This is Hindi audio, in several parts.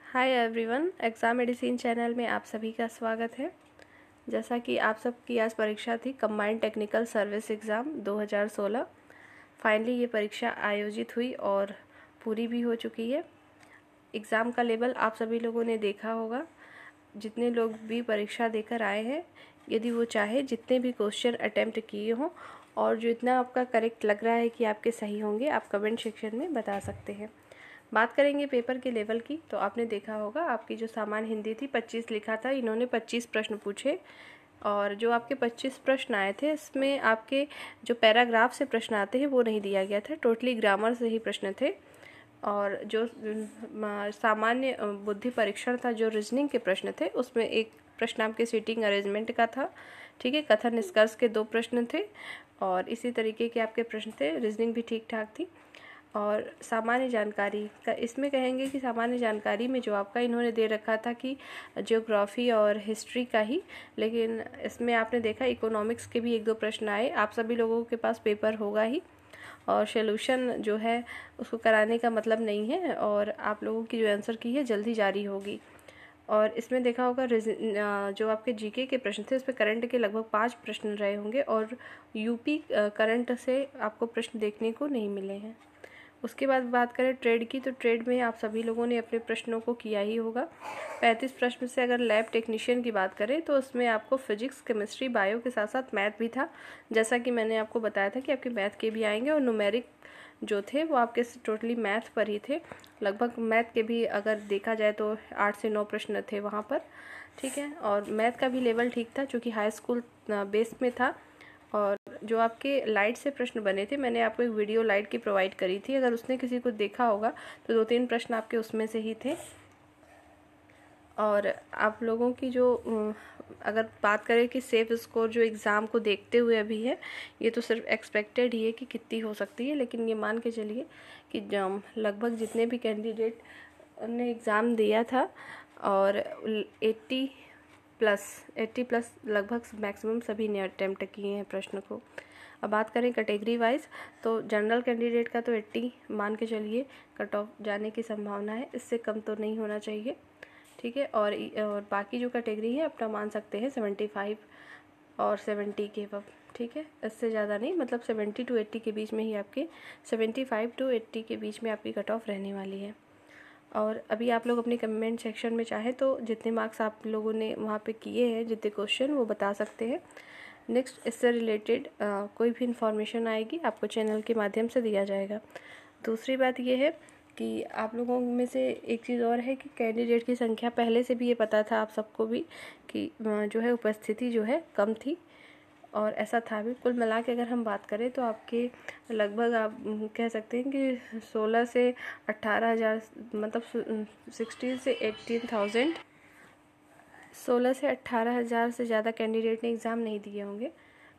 Hi everyone, exam medicine channel में आप सभी का स्वागत है। जैसा कि आप सबकी आज परीक्षा थी combined technical service exam 2016। Finally ये परीक्षा आयोजित हुई और पूरी भी हो चुकी है। एग्ज़ाम का लेवल आप सभी लोगों ने देखा होगा। जितने लोग भी परीक्षा देकर आए हैं, यदि वो चाहे जितने भी क्वेश्चन अटेम्प्ट किए हों और जो इतना आपका करेक्ट लग रहा है कि आपके सही होंगे, आप कमेंट सेक्शन में बता सकते हैं। बात करेंगे पेपर के लेवल की, तो आपने देखा होगा आपकी जो सामान्य हिंदी थी 25 लिखा था, इन्होंने 25 प्रश्न पूछे और जो आपके 25 प्रश्न आए थे इसमें आपके जो पैराग्राफ से प्रश्न आते हैं वो नहीं दिया गया था, टोटली ग्रामर से ही प्रश्न थे। और जो सामान्य बुद्धि परीक्षण था, जो रीजनिंग के प्रश्न थे, उसमें एक प्रश्न आपके सीटिंग अरेंजमेंट का था। ठीक है, कथन निष्कर्ष के 2 प्रश्न थे और इसी तरीके के आपके प्रश्न थे। रीजनिंग भी ठीक ठाक थी। और सामान्य जानकारी का इसमें कहेंगे कि सामान्य जानकारी में जो आपका इन्होंने दे रखा था कि ज्योग्राफी और हिस्ट्री का ही, लेकिन इसमें आपने देखा इकोनॉमिक्स के भी 1-2 प्रश्न आए। आप सभी लोगों के पास पेपर होगा ही और सोल्यूशन जो है उसको कराने का मतलब नहीं है और आप लोगों की जो आंसर की है जल्दी जारी होगी। और इसमें देखा होगा जो आपके जीके के प्रश्न थे उसमें करंट के लगभग 5 प्रश्न रहे होंगे और यूपी करंट से आपको प्रश्न देखने को नहीं मिले हैं। उसके बाद बात करें ट्रेड की, तो ट्रेड में आप सभी लोगों ने अपने प्रश्नों को किया ही होगा। 35 प्रश्न से अगर लैब टेक्नीशियन की बात करें तो उसमें आपको फिजिक्स, केमिस्ट्री, बायो के साथ साथ मैथ भी था। जैसा कि मैंने आपको बताया था कि आपके मैथ के भी आएंगे और न्यूमेरिक जो थे वो आपके टोटली मैथ पर ही थे। लगभग मैथ के भी अगर देखा जाए तो 8 से 9 प्रश्न थे वहाँ पर। ठीक है, और मैथ का भी लेवल ठीक था चूँकि हाई स्कूल बेस में था। और जो आपके लाइट से प्रश्न बने थे, मैंने आपको एक वीडियो लाइट की प्रोवाइड करी थी, अगर उसने किसी को देखा होगा तो 2-3 प्रश्न आपके उसमें से ही थे। और आप लोगों की जो अगर बात करें कि सेफ स्कोर जो एग्ज़ाम को देखते हुए अभी है, ये तो सिर्फ एक्सपेक्टेड ही है कि कितनी हो सकती है, लेकिन ये मान के चलिए कि लगभग जितने भी कैंडिडेट ने एग्ज़ाम दिया था और 80+ लगभग मैक्सिमम सभी ने अटेम्प्ट किए हैं प्रश्न को। अब बात करें कैटेगरी वाइज, तो जनरल कैंडिडेट का तो 80 मान के चलिए कट ऑफ जाने की संभावना है, इससे कम तो नहीं होना चाहिए। ठीक है, और बाकी जो कैटेगरी है अपना मान सकते हैं 75 और 70 के अब। ठीक है, इससे ज़्यादा नहीं, मतलब 70 to 80 के बीच में ही आपके 75 to 80 के बीच में आपकी कट ऑफ रहने वाली है। और अभी आप लोग अपने कमेंट सेक्शन में चाहे तो जितने मार्क्स आप लोगों ने वहाँ पे किए हैं, जितने क्वेश्चन, वो बता सकते हैं। नेक्स्ट इससे रिलेटेड कोई भी इंफॉर्मेशन आएगी आपको चैनल के माध्यम से दिया जाएगा। दूसरी बात ये है कि आप लोगों में से एक चीज़ और है कि कैंडिडेट की संख्या पहले से भी ये पता था आप सबको भी कि जो है उपस्थिति जो है कम थी और ऐसा था भी। कुल मिला के अगर हम बात करें तो आपके लगभग आप कह सकते हैं कि 16 से 18,000, मतलब 16 से 18,000, 16 से 18,000 से ज़्यादा कैंडिडेट ने एग्ज़ाम नहीं दिए होंगे।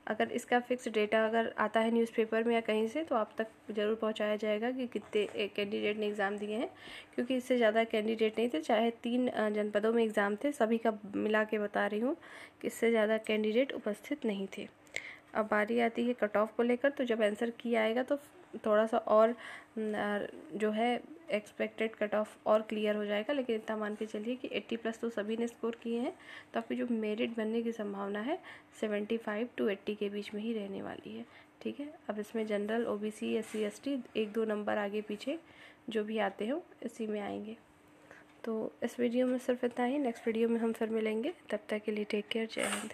अगर इसका फिक्स डेटा अगर आता है न्यूज़पेपर में या कहीं से तो आप तक ज़रूर पहुंचाया जाएगा कि कितने कैंडिडेट ने एग्ज़ाम दिए हैं, क्योंकि इससे ज़्यादा कैंडिडेट नहीं थे। चाहे 3 जनपदों में एग्ज़ाम थे, सभी का मिला के बता रही हूँ कि इससे ज़्यादा कैंडिडेट उपस्थित नहीं थे। अब बारी आती है कट ऑफ को लेकर, तो जब आंसर की आएगा तो थोड़ा सा और जो है एक्सपेक्टेड कट ऑफ और क्लियर हो जाएगा, लेकिन इतना मान के चलिए कि 80+ तो सभी ने स्कोर किए हैं, तो आपकी जो मेरिट बनने की संभावना है 75 to 80 के बीच में ही रहने वाली है। ठीक है, अब इसमें general, OBC, SC ST 1-2 number आगे पीछे जो भी आते हो इसी में आएंगे। तो इस वीडियो में सिर्फ इतना ही। नेक्स्ट वीडियो में हम फिर मिलेंगे, तब तक के लिए टेक केयर, जय हिंद।